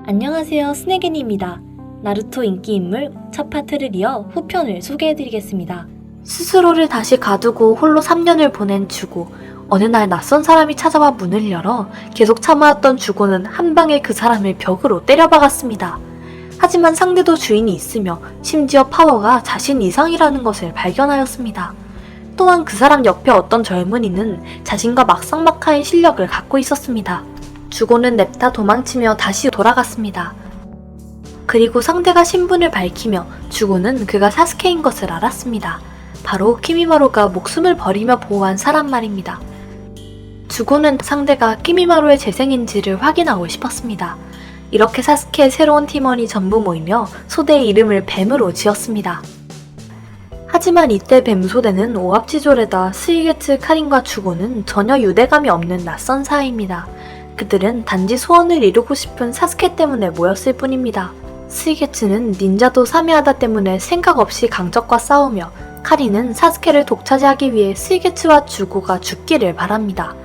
안녕하세요, 스네겐입니다. 나루토 인기인물 첫 파트를 이어 후편을 소개해드리겠습니다. 스스로를 다시 가두고 홀로 3년을 보낸 주고, 어느 날 낯선 사람이 찾아와 문을 열어 계속 참아왔던 주고는 한 방에 그 사람을 벽으로 때려박았습니다. 하지만 상대도 주인이 있으며 심지어 파워가 자신 이상이라는 것을 발견하였습니다. 또한 그 사람 옆에 어떤 젊은이는 자신과 막상막하의 실력을 갖고 있었습니다. 주고는 냅다 도망치며 다시 돌아갔습니다. 그리고 상대가 신분을 밝히며 주고는 그가 사스케인 것을 알았습니다. 바로 키미마루가 목숨을 버리며 보호한 사람 말입니다. 주고는 상대가 키미마루의 재생인지를 확인하고 싶었습니다. 이렇게 사스케의 새로운 팀원이 전부 모이며 소대의 이름을 뱀으로 지었습니다. 하지만 이때 뱀소대는 오합지졸에다 스이게츠 카린과 주고는 전혀 유대감이 없는 낯선 사이입니다. 그들은 단지 소원을 이루고 싶은 사스케 때문에 모였을 뿐입니다. 스이게츠는 닌자도 사메하다 때문에 생각 없이 강적과 싸우며, 카린은 사스케를 독차지하기 위해 스이게츠와 주고가 죽기를 바랍니다.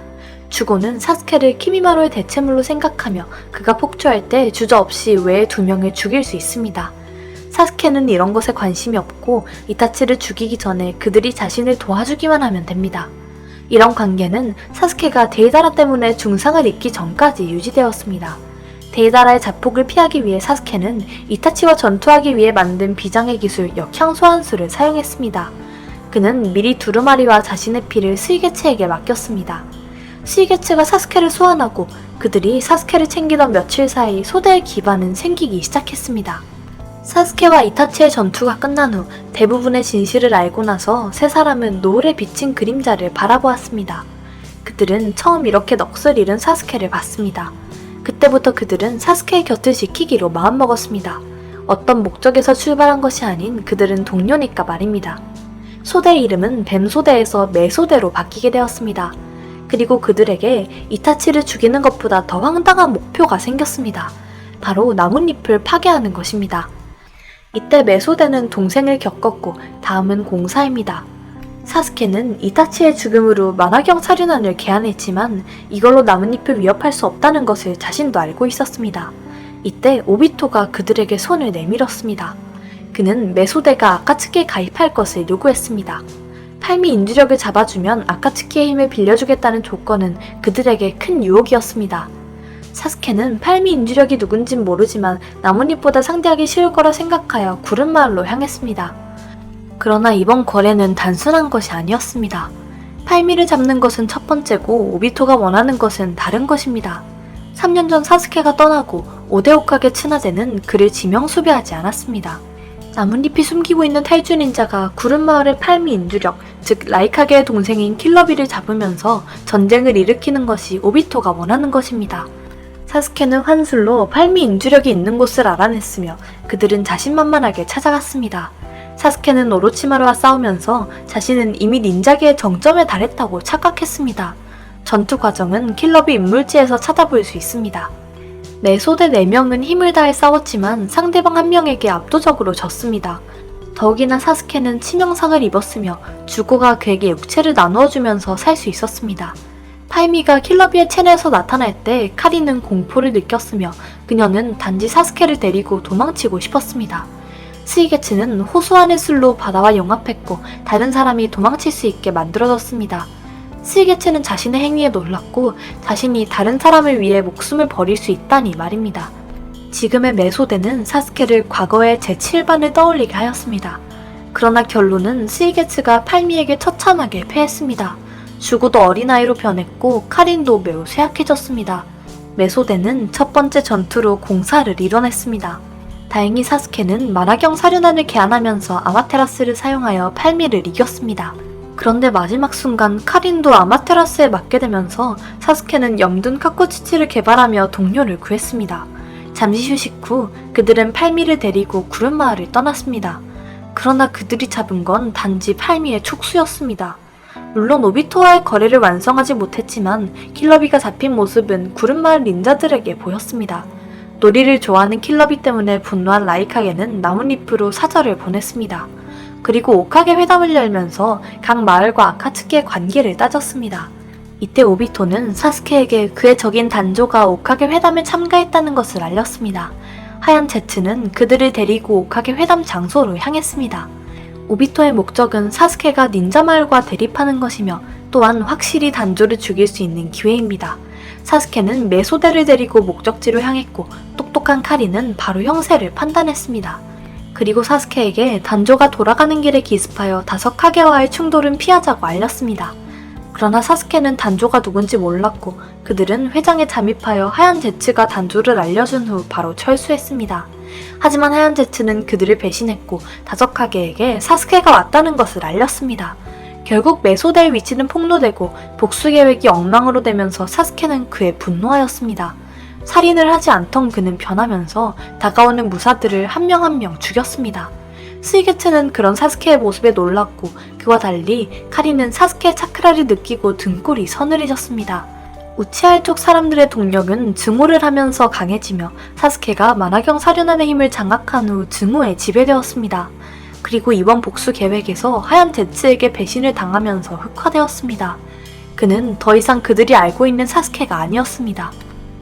주고는 사스케를 키미마루의 대체물로 생각하며 그가 폭주할 때 주저없이 외의 2명을 죽일 수 있습니다. 사스케는 이런 것에 관심이 없고 이타치를 죽이기 전에 그들이 자신을 도와주기만 하면 됩니다. 이런 관계는 사스케가 데이다라 때문에 중상을 입기 전까지 유지되었습니다. 데이다라의 자폭을 피하기 위해 사스케는 이타치와 전투하기 위해 만든 비장의 기술 역향소환수를 사용했습니다. 그는 미리 두루마리와 자신의 피를 스이게츠에게 맡겼습니다. 스이게츠가 사스케를 소환하고 그들이 사스케를 챙기던 며칠 사이 소대의 기반은 생기기 시작했습니다. 사스케와 이타치의 전투가 끝난 후 대부분의 진실을 알고 나서 세 사람은 노을에 비친 그림자를 바라보았습니다. 그들은 처음 이렇게 넋을 잃은 사스케를 봤습니다. 그때부터 그들은 사스케의 곁을 지키기로 마음먹었습니다. 어떤 목적에서 출발한 것이 아닌 그들은 동료니까 말입니다. 소대의 이름은 뱀소대에서 매소대로 바뀌게 되었습니다. 그리고 그들에게 이타치를 죽이는 것보다 더 황당한 목표가 생겼습니다. 바로 나뭇잎을 파괴하는 것입니다. 이때 매소대는 동생을 겪었고 다음은 공사입니다. 사스케는 이타치의 죽음으로 만화경 살인안을 개안했지만 이걸로 나뭇잎을 위협할 수 없다는 것을 자신도 알고 있었습니다. 이때 오비토가 그들에게 손을 내밀었습니다. 그는 매소대가 아카츠키에 가입할 것을 요구했습니다. 팔미 인주력을 잡아주면 아카츠키의 힘을 빌려주겠다는 조건은 그들에게 큰 유혹이었습니다. 사스케는 팔미 인주력이 누군진 모르지만 나뭇잎보다 상대하기 쉬울 거라 생각하여 구름마을로 향했습니다. 그러나 이번 거래는 단순한 것이 아니었습니다. 팔미를 잡는 것은 첫 번째고 오비토가 원하는 것은 다른 것입니다. 3년 전 사스케가 떠나고 오데오카게 츠나제는 그를 지명수배하지 않았습니다. 나뭇잎이 숨기고 있는 탈주 닌자가 구름마을의 팔미 인주력, 즉 라이카게의 동생인 킬러비를 잡으면서 전쟁을 일으키는 것이 오비토가 원하는 것입니다. 사스케는 환술로 팔미 인주력이 있는 곳을 알아냈으며 그들은 자신만만하게 찾아갔습니다. 사스케는 오로치마루와 싸우면서 자신은 이미 닌자계의 정점에 달했다고 착각했습니다. 전투 과정은 킬러비 인물지에서 찾아볼 수 있습니다. 매소대 4명은 힘을 다해 싸웠지만 상대방 1명에게 압도적으로 졌습니다. 더욱이나 사스케는 치명상을 입었으며 주고가 그에게 육체를 나누어주면서 살 수 있었습니다. 팔미가 킬러비의 체내에서 나타날 때 카린은 공포를 느꼈으며 그녀는 단지 사스케를 데리고 도망치고 싶었습니다. 스이게츠는 호수안의 술로 바다와 용합했고 다른 사람이 도망칠 수 있게 만들어졌습니다. 스이게츠는 자신의 행위에 놀랐고 자신이 다른 사람을 위해 목숨을 버릴 수 있다니 말입니다. 지금의 매소대는 사스케를 과거의 제7반을 떠올리게 하였습니다. 그러나 결론은 스이게츠가 팔미에게 처참하게 패했습니다. 주고도 어린아이로 변했고 카린도 매우 쇠약해졌습니다. 매소대는 첫 번째 전투로 공사를 이뤄냈습니다. 다행히 사스케는 만화경 사륜안을 개안하면서 아마테라스를 사용하여 팔미를 이겼습니다. 그런데 마지막 순간 카린도 아마테라스에 맞게 되면서 사스케는 염둔 카코치치를 개발하며 동료를 구했습니다. 잠시 휴식 후 그들은 팔미를 데리고 구름마을을 떠났습니다. 그러나 그들이 잡은 건 단지 팔미의 촉수였습니다. 물론 오비토와의 거래를 완성하지 못했지만 킬러비가 잡힌 모습은 구름마을 닌자들에게 보였습니다. 놀이를 좋아하는 킬러비 때문에 분노한 라이카게는 나뭇잎으로 사절을 보냈습니다. 그리고 오카게 회담을 열면서 각 마을과 아카츠키의 관계를 따졌습니다. 이때 오비토는 사스케에게 그의 적인 단조가 오카게 회담에 참가했다는 것을 알렸습니다. 하얀 제트는 그들을 데리고 오카게 회담 장소로 향했습니다. 오비토의 목적은 사스케가 닌자 마을과 대립하는 것이며 또한 확실히 단조를 죽일 수 있는 기회입니다. 사스케는 메소데를 데리고 목적지로 향했고 똑똑한 카리는 바로 형세를 판단했습니다. 그리고 사스케에게 단조가 돌아가는 길에 기습하여 다섯카게와의 충돌은 피하자고 알렸습니다. 그러나 사스케는 단조가 누군지 몰랐고 그들은 회장에 잠입하여 하얀 제츠가 단조를 알려준 후 바로 철수했습니다. 하지만 하얀 제츠는 그들을 배신했고 다섯카게에게 사스케가 왔다는 것을 알렸습니다. 결국 메소데의 위치는 폭로되고 복수 계획이 엉망으로 되면서 사스케는 그에 분노하였습니다. 살인을 하지 않던 그는 변하면서 다가오는 무사들을 한 명 한 명 죽였습니다. 스이게츠는 그런 사스케의 모습에 놀랐고 그와 달리 카리는 사스케의 차크라를 느끼고 등골이 서늘해졌습니다. 우치아의 쪽 사람들의 동력은 증오를 하면서 강해지며 사스케가 만화경 사륜안의 힘을 장악한 후 증오에 지배되었습니다. 그리고 이번 복수 계획에서 하얀 제츠에게 배신을 당하면서 흑화되었습니다. 그는 더 이상 그들이 알고 있는 사스케가 아니었습니다.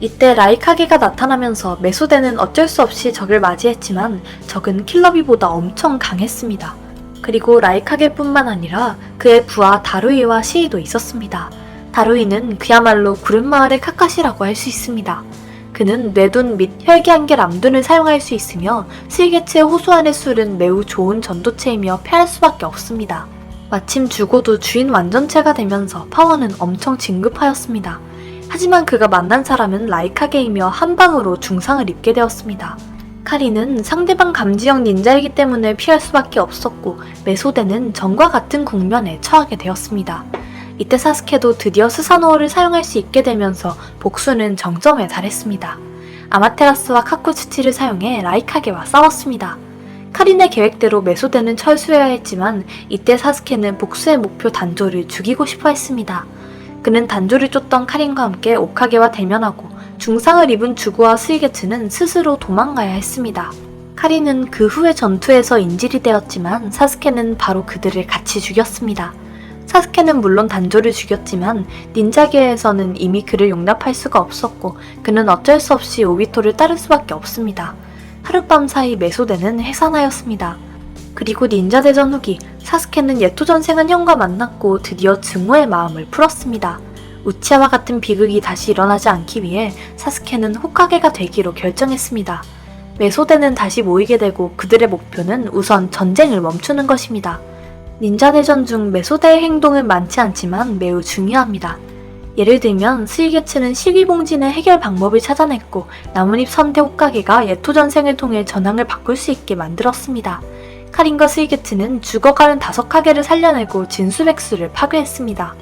이때 라이카게가 나타나면서 메소데는 어쩔 수 없이 적을 맞이했지만 적은 킬러비보다 엄청 강했습니다. 그리고 라이카게뿐만 아니라 그의 부하 다루이와 시이도 있었습니다. 다루이는 그야말로 구름마을의 카카시라고 할 수 있습니다. 그는 뇌둔 및 혈기 한개 람둔을 사용할 수 있으며 스이게츠의 호수안의 술은 매우 좋은 전도체이며 패할 수밖에 없습니다. 마침 죽어도 주인 완전체가 되면서 파워는 엄청 진급하였습니다. 하지만 그가 만난 사람은 라이카게이며 한 방으로 중상을 입게 되었습니다. 카리는 상대방 감지형 닌자이기 때문에 피할 수밖에 없었고 메소데는 전과 같은 국면에 처하게 되었습니다. 이때 사스케도 드디어 스사노어를 사용할 수 있게 되면서 복수는 정점에 달했습니다. 아마테라스와 카쿠츠치를 사용해 라이카게와 싸웠습니다. 카린의 계획대로 메소데는 철수해야 했지만 이때 사스케는 복수의 목표 단조를 죽이고 싶어 했습니다. 그는 단조를 쫓던 카린과 함께 오카게와 대면하고 중상을 입은 주구와 스이게츠는 스스로 도망가야 했습니다. 카린은 그 후의 전투에서 인질이 되었지만 사스케는 바로 그들을 같이 죽였습니다. 사스케는 물론 단조를 죽였지만 닌자계에서는 이미 그를 용납할 수가 없었고 그는 어쩔 수 없이 오비토를 따를 수밖에 없습니다. 하룻밤 사이 메소데는 해산하였습니다. 그리고 닌자 대전 후기 사스케는 예토전생한 형과 만났고 드디어 증오의 마음을 풀었습니다. 우치아와 같은 비극이 다시 일어나지 않기 위해 사스케는 호카게가 되기로 결정했습니다. 메소데는 다시 모이게 되고 그들의 목표는 우선 전쟁을 멈추는 것입니다. 닌자 대전 중 메소데의 행동은 많지 않지만 매우 중요합니다. 예를 들면 스이게츠는 시기봉진의 해결 방법을 찾아냈고 나뭇잎 선대 호카게가 예토전생을 통해 전황을 바꿀 수 있게 만들었습니다. 카린과 스이게츠는 죽어가는 다섯카게를 살려내고 진수백수를 파괴했습니다.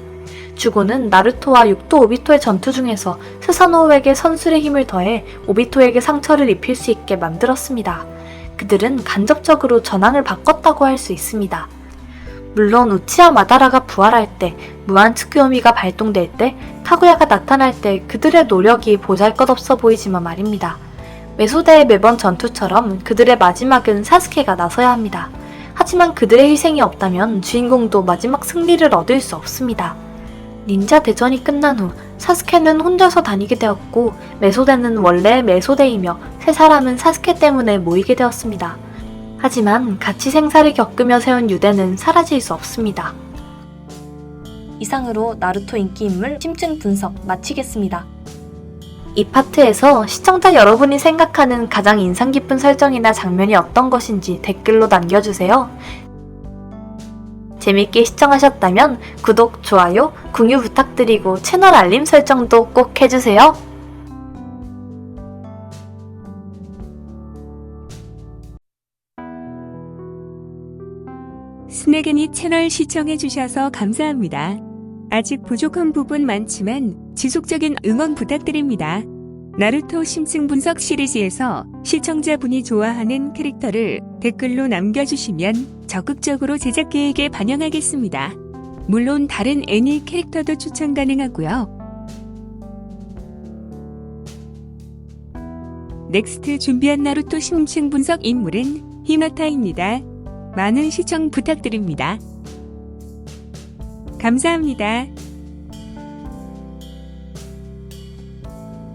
주고는 나루토와 육도 오비토의 전투 중에서 스사노오에게 선술의 힘을 더해 오비토에게 상처를 입힐 수 있게 만들었습니다. 그들은 간접적으로 전황을 바꿨다고 할 수 있습니다. 물론 우치아 마다라가 부활할 때, 무한 츠쿠요미가 발동될 때, 카구야가 나타날 때 그들의 노력이 보잘것없어 보이지만 말입니다. 메소데의 매번 전투처럼 그들의 마지막은 사스케가 나서야 합니다. 하지만 그들의 희생이 없다면 주인공도 마지막 승리를 얻을 수 없습니다. 닌자 대전이 끝난 후 사스케는 혼자서 다니게 되었고 메소데는 원래 메소데이며 세 사람은 사스케 때문에 모이게 되었습니다. 하지만 같이 생사를 겪으며 세운 유대는 사라질 수 없습니다. 이상으로 나루토 인기인물 심층 분석 마치겠습니다. 이 파트에서 시청자 여러분이 생각하는 가장 인상 깊은 설정이나 장면이 어떤 것인지 댓글로 남겨주세요. 재밌게 시청하셨다면 구독, 좋아요, 공유 부탁드리고 채널 알림 설정도 꼭 해주세요. 스네게니 채널 시청해주셔서 감사합니다. 아직 부족한 부분 많지만 지속적인 응원 부탁드립니다. 나루토 심층 분석 시리즈에서 시청자분이 좋아하는 캐릭터를 댓글로 남겨주시면 적극적으로 제작 계획에 반영하겠습니다. 물론 다른 애니 캐릭터도 추천 가능하고요. 넥스트 준비한 나루토 심층 분석 인물은 히나타입니다. 많은 시청 부탁드립니다. 감사합니다.